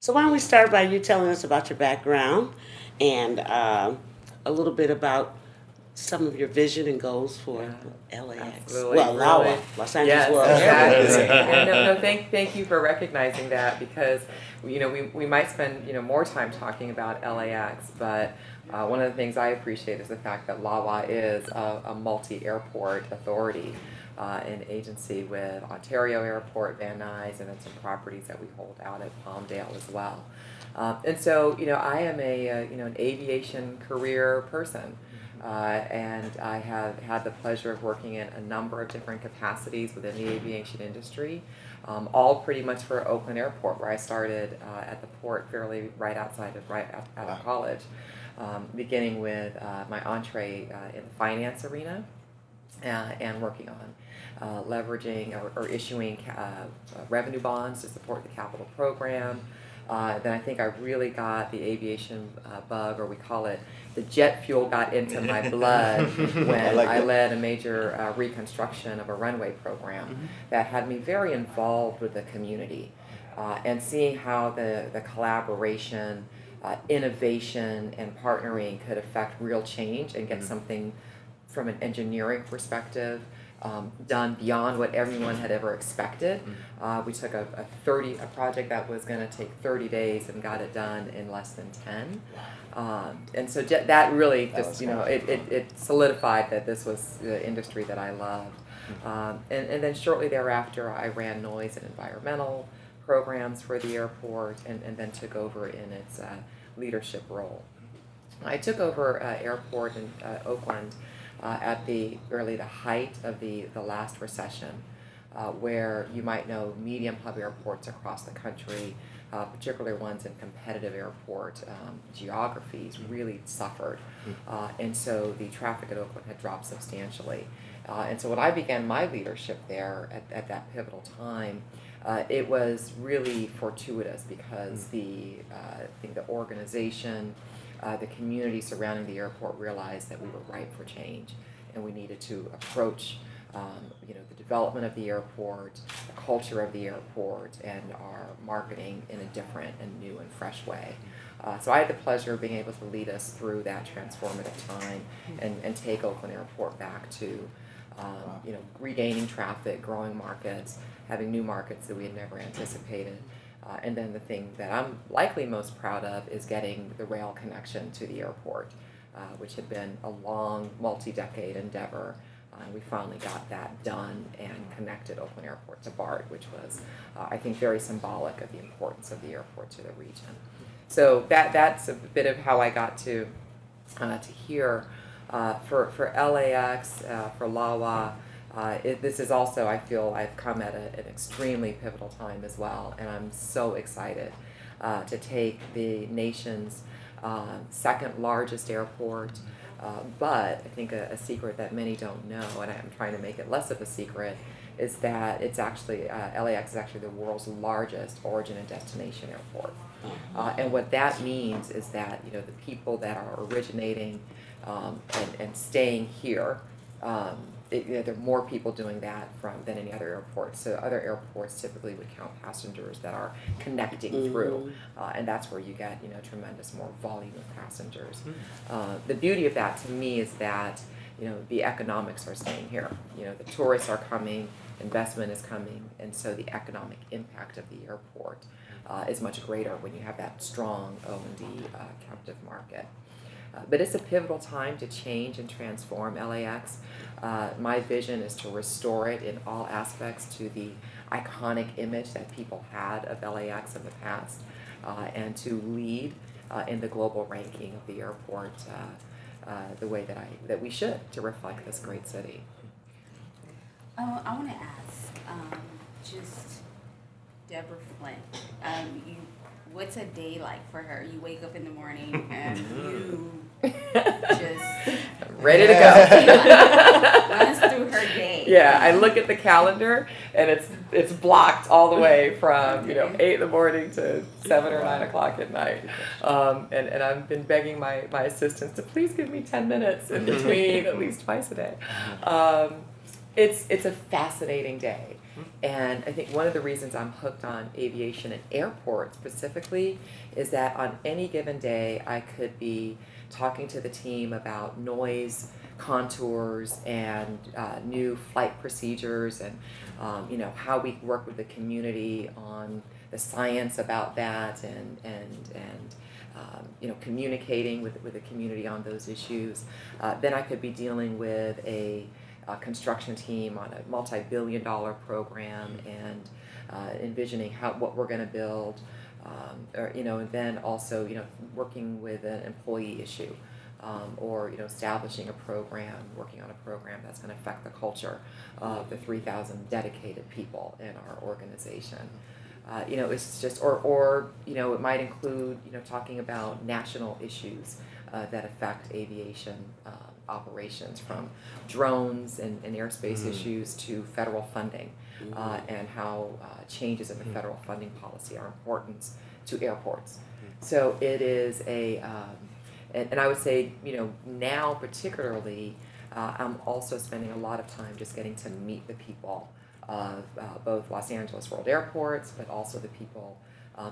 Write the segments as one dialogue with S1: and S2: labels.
S1: So why don't we start by you telling us about your background and a little bit about some of your vision and goals for LAX.
S2: Absolutely.
S1: Well, LAWA,
S2: Really.
S1: Los Angeles
S2: Yes,
S1: World
S2: exactly.
S1: Airport.
S2: No, thank you for recognizing that, because we might spend more time talking about LAX, but one of the things I appreciate is the fact that LAWA is a multi-airport authority, an agency with Ontario Airport, Van Nuys, and then some properties that we hold out at Palmdale as well. And so I am an aviation career person. And I have had the pleasure of working in a number of different capacities within the aviation industry, all pretty much for Oakland Airport, where I started at the port fairly right out of college, beginning with my entree in the finance arena and working on leveraging or issuing revenue bonds to support the capital program. Then I think I really got the aviation bug, or we call it the jet fuel, got into my blood when I led a major reconstruction of a runway program that had me very involved with the community, and seeing how the collaboration, innovation, and partnering could affect real change and get something from an engineering perspective done beyond what everyone had ever expected. We took a project that was going to take 30 days and got it done in less than 10. And so that really just, it solidified that this was the industry that I loved. And then shortly thereafter, I ran noise and environmental programs for the airport, and then took over in its leadership role. I took over airport in Oakland at the height of the last recession, where you might know medium hub airports across the country, particularly ones in competitive airport geographies, really suffered. And so the traffic at Oakland had dropped substantially. And so when I began my leadership there at that pivotal time, it was really fortuitous, because I think the organization, the community surrounding the airport realized that we were ripe for change, and we needed to approach the development of the airport, the culture of the airport, and our marketing in a different and new and fresh way. So I had the pleasure of being able to lead us through that transformative time and take Oakland Airport back to regaining traffic, growing markets, having new markets that we had never anticipated. And then the thing that I'm likely most proud of is getting the rail connection to the airport, which had been a long, multi-decade endeavor. We finally got that done and connected Oakland Airport to BART, which was, I think, very symbolic of the importance of the airport to the region. So that's a bit of how I got to here. For LAX, for LAWA, this is also, I feel, I've come at an extremely pivotal time as well, and I'm so excited to take the nation's second largest airport, but I think a secret that many don't know, and I'm trying to make it less of a secret, is that it's actually, LAX is actually the world's largest origin and destination airport. And what that means is that the people that are originating and staying here, there are more people doing that than any other airport. So other airports typically would count passengers that are connecting through, and that's where you get tremendous more volume of passengers. The beauty of that to me is that the economics are staying here. The tourists are coming, investment is coming, and so the economic impact of the airport is much greater when you have that strong O&D captive market. But it's a pivotal time to change and transform LAX. My vision is to restore it in all aspects to the iconic image that people had of LAX in the past, and to lead in the global ranking of the airport the way that we should, to reflect this great city.
S3: I want to ask, just Deborah Flint, what's a day like for her? You wake up in the morning and you just
S2: ready to go.
S3: runs through her day.
S2: Yeah, I look at the calendar and it's blocked all the way from 8 in the morning to 7 or 9 o'clock at night. And I've been begging my assistants to please give me 10 minutes in between at least twice a day. It's a fascinating day. And I think one of the reasons I'm hooked on aviation and airports specifically is that on any given day, I could be talking to the team about noise contours and new flight procedures and how we work with the community on the science about that and communicating with the community on those issues. Then I could be dealing with a construction team on a multi-billion-dollar program and envisioning what we're going to build, and then also working with an employee issue, or establishing a program, working on a program that's going to affect the culture of the 3,000 dedicated people in our organization. It's just, or it might include talking about national issues that affect aviation operations, from drones and airspace issues to federal funding, and how changes in the federal funding policy are important to airports. So it is and I would say, now particularly, I'm also spending a lot of time just getting to meet the people of both Los Angeles World Airports, but also the people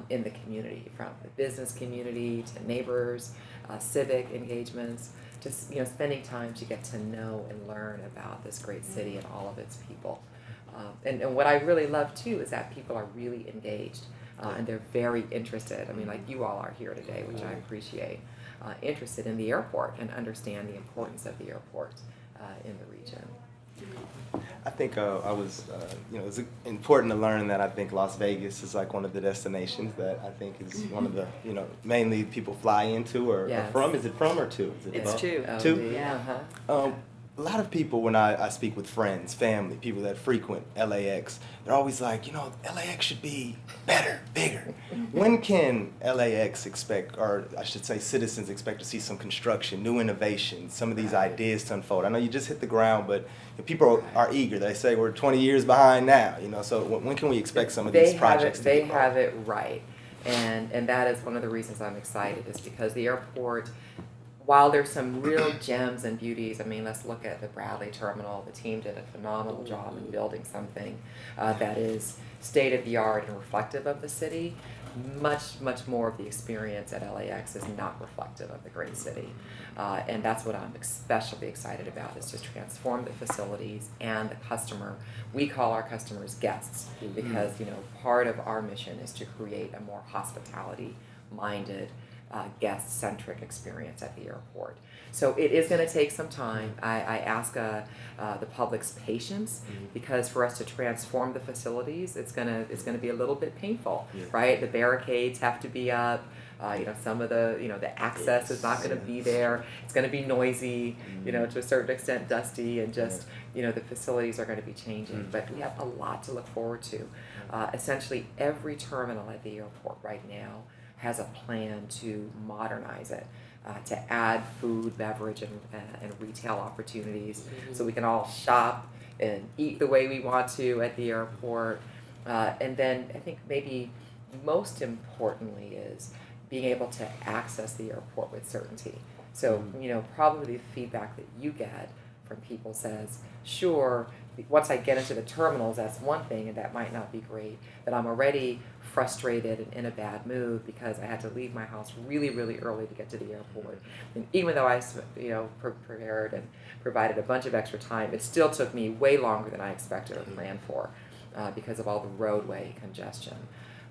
S2: in the community, from the business community to neighbors, civic engagements, just spending time to get to know and learn about this great city and all of its people. And what I really love too is that people are really engaged, and they're very interested. I mean, like you all are here today, which I appreciate. Interested in the airport and understand the importance of the airport in the region.
S4: I think it's important to learn that I think Las Vegas is like one of the destinations that I think is one of the, mainly people fly into or from. Is it from or to? Is it
S5: It's two.
S4: Two?
S5: Yeah.
S4: A lot of people, when I speak with friends, family, people that frequent LAX, they're always like, LAX should be better, bigger. When can LAX expect, or I should say citizens expect to see some construction, new innovation, some of these ideas to unfold? I know you just hit the ground, but people are eager. They say we're 20 years behind now, so when can we expect some of these projects to
S2: They
S4: get
S2: have it right. And that is one of the reasons I'm excited, is because the airport, while there's some real gems and beauties, I mean, let's look at the Bradley Terminal. The team did a phenomenal job in building something that is state-of-the-art and reflective of the city. Much, much more of the experience at LAX is not reflective of the great city. And that's what I'm especially excited about, is to transform the facilities and the customer. We call our customers guests, because part of our mission is to create a more hospitality-minded, guest-centric experience at the airport. So it is going to take some time. I ask the public's patience, because for us to transform the facilities, it's gonna be a little bit painful, right? The barricades have to be up. Some of the access is not going to be there. It's going to be noisy, to a certain extent dusty, and just the facilities are going to be changing. But we have a lot to look forward to. Essentially, every terminal at the airport right now has a plan to modernize it, to add food, beverage, and retail opportunities, so we can all shop and eat the way we want to at the airport. And then I think maybe most importantly is being able to access the airport with certainty. So, probably the feedback that you get from people says, sure, once I get into the terminals, that's one thing, and that might not be great, but I'm already frustrated and in a bad mood because I had to leave my house really, really early to get to the airport. And even though I, prepared and provided a bunch of extra time, it still took me way longer than I expected or planned for, because of all the roadway congestion.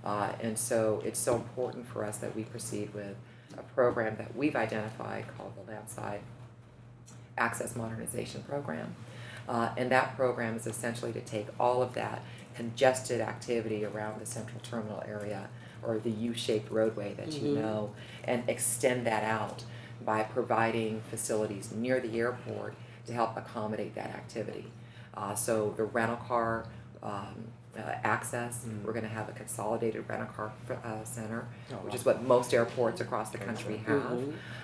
S2: And so it's so important for us that we proceed with a program that we've identified called the Landside Access Modernization Program. And that program is essentially to take all of that congested activity around the central terminal area, or the U-shaped roadway that and extend that out by providing facilities near the airport to help accommodate that activity. So the rental car access, we're going to have a consolidated rental car center, which is what most airports across the country have.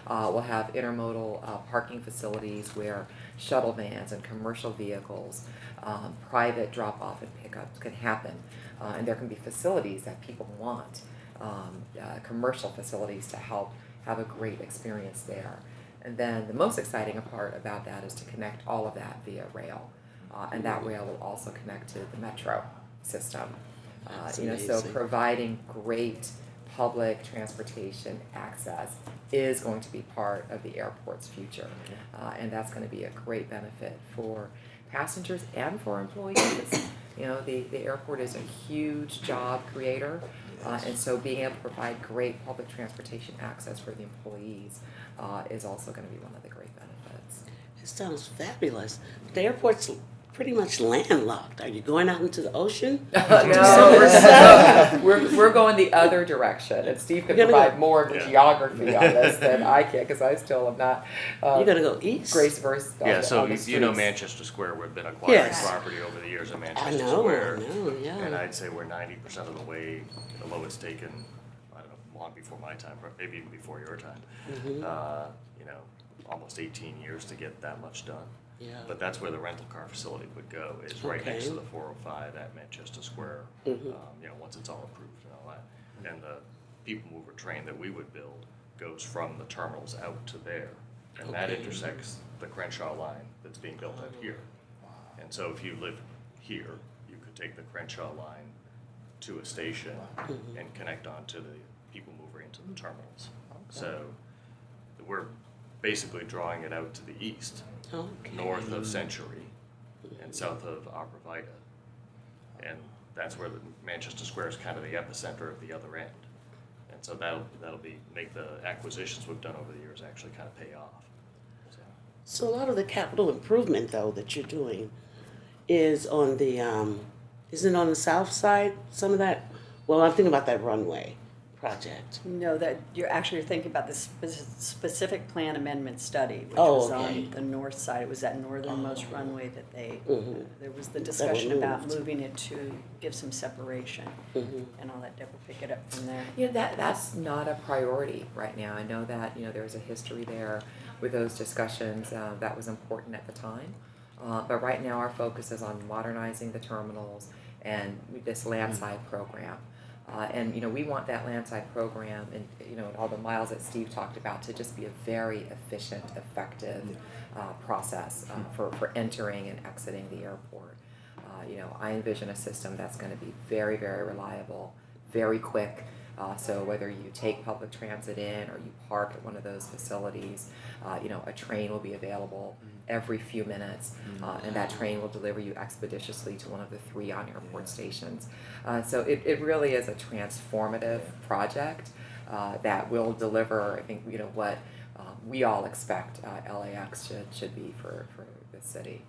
S2: We'll have intermodal parking facilities where shuttle vans and commercial vehicles, private drop-off and pickups can happen. And there can be facilities that people want, commercial facilities, to help have a great experience there. And then the most exciting part about that is to connect all of that via rail. and that rail will also connect to the metro system.
S1: That's
S2: So
S1: amazing.
S2: providing great public transportation access is going to be part of the airport's future, and that's going to be a great benefit for passengers and for employees. The airport is a huge job creator, and so being able to provide great public transportation access for the employees is also going to be one of the great benefits.
S1: It sounds fabulous. The airport's pretty much landlocked. Are you going out into the ocean?
S2: We're going the other direction, and Steve can
S1: You're gonna
S2: provide
S1: go-
S2: more of the geography on this than I can, because I still am not
S1: You're gonna go east?
S2: grace versed on
S5: Yeah,
S2: the,
S5: so
S2: on the
S5: you know
S2: streets.
S5: Manchester Square, we've been acquiring
S1: Yes.
S5: property over the years in
S1: I
S5: Manchester
S1: know,
S5: Square.
S1: yeah.
S5: And I'd say we're 90% of the way, although it's taken, I don't know, long before my time, but maybe even before your time. Almost 18 years to get that much done.
S1: Yeah.
S5: But that's where the rental car facility would go, is right
S1: Okay.
S5: next to the 405 at Manchester Square, once it's all approved and all that. And the people mover train that we would build goes from the terminals out to there. And that
S1: Okay.
S5: intersects the Crenshaw line that's being built out here. And so if you live here, you could take the Crenshaw line to a station and connect onto the people mover into the terminals. So we're basically drawing it out to the east,
S1: Okay.
S5: north of Century and south of Opera Vita. And that's where the Manchester Square is kind of the epicenter of the other end. And so that'll make the acquisitions we've done over the years actually kind of pay off.
S1: So a lot of the capital improvement, though, that you're doing is on the, isn't it on the south side, some of that? Well, I'm thinking about that runway project.
S6: No, that you're thinking about the specific plan amendment study, which
S1: Oh,
S6: was
S1: okay.
S6: on the north side. It was that northernmost runway that they,
S1: Mhm.
S6: there was the discussion about
S1: moved.
S6: moving it to give some separation.
S1: Mhm.
S6: And I'll let Deborah pick it up from there.
S2: That's not a priority right now. I know that, there's a history there with those discussions, that was important at the time. But right now our focus is on modernizing the terminals and this landside program. And we want that landside program and all the miles that Steve talked about to just be a very efficient, effective process for entering and exiting the airport. I envision a system that's going to be very, very reliable, very quick. So whether you take public transit in or you park at one of those facilities, a train will be available every few minutes, and that train will deliver you expeditiously to one of the 3 on-airport stations. So it really is a transformative project that will deliver, I think, what we all expect LAX should be for the city.